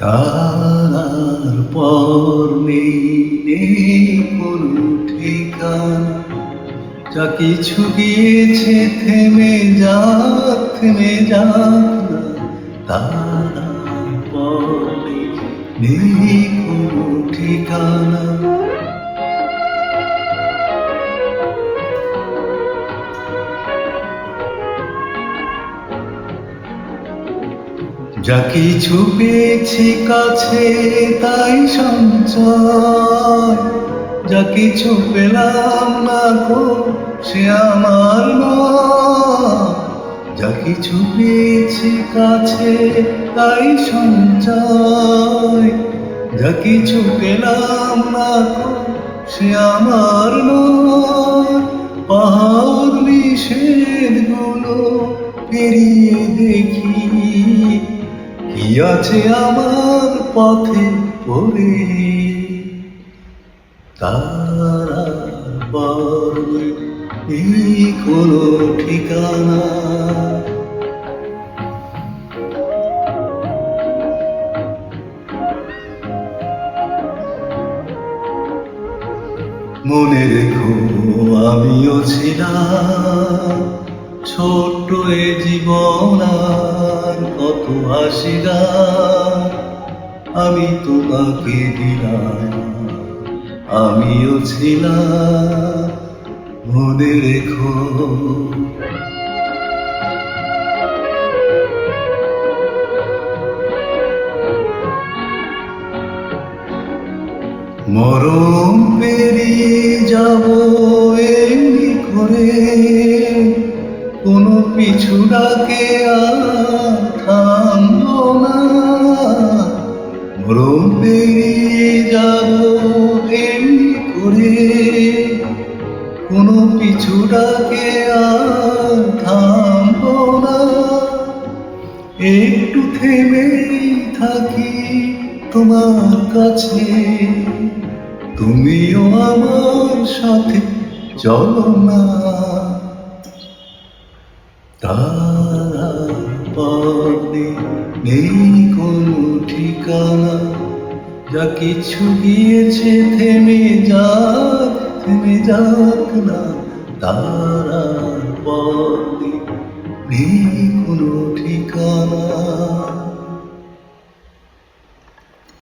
তারার পর নেই কোনো ঠিকানা, যা কিছু গিয়েছে থেমে যাক না। তারার পর নেই কোনো ঠিকানা। যা কিছু পেয়েছি কাছে তাই সঞ্চয়, যা কিছু পেলাম না গো সে আমার নয়। যা কিছু পেয়েছি কাছে তাই সঞ্চয়, যা কিছু পেলাম না গো সে আমার নয়। পাহাড় নিষেধ গুলো পেরিয়ে দেখি কি আছে আমার পথে পড়ে। তারা পড়ে নেই কোনো ঠিকানা। মনে রেখো আমিও ছিলাম ছোট্ট এ জীবন আর কত হাসিরা আমি তোমাকে দিলাম। আমিও ছিলাম মনে রেখো। মরণ পেরিয়ে যাব এমনি করে, কোনো পিছু ডাকে আর থামবো না। মরণ পেরিয়ে যাব এমনি করে, কোনো পিছু ডাকে আর থামবো না। একটু থেমেই থাকি তোমার কাছে, তুমিও আমার সাথে চলো না। তারার পরে নেই কোনো ঠিকানা, যা কিছু গিয়েছে থেমে যাক না। তারার পরে নেই কোনো ঠিকানা।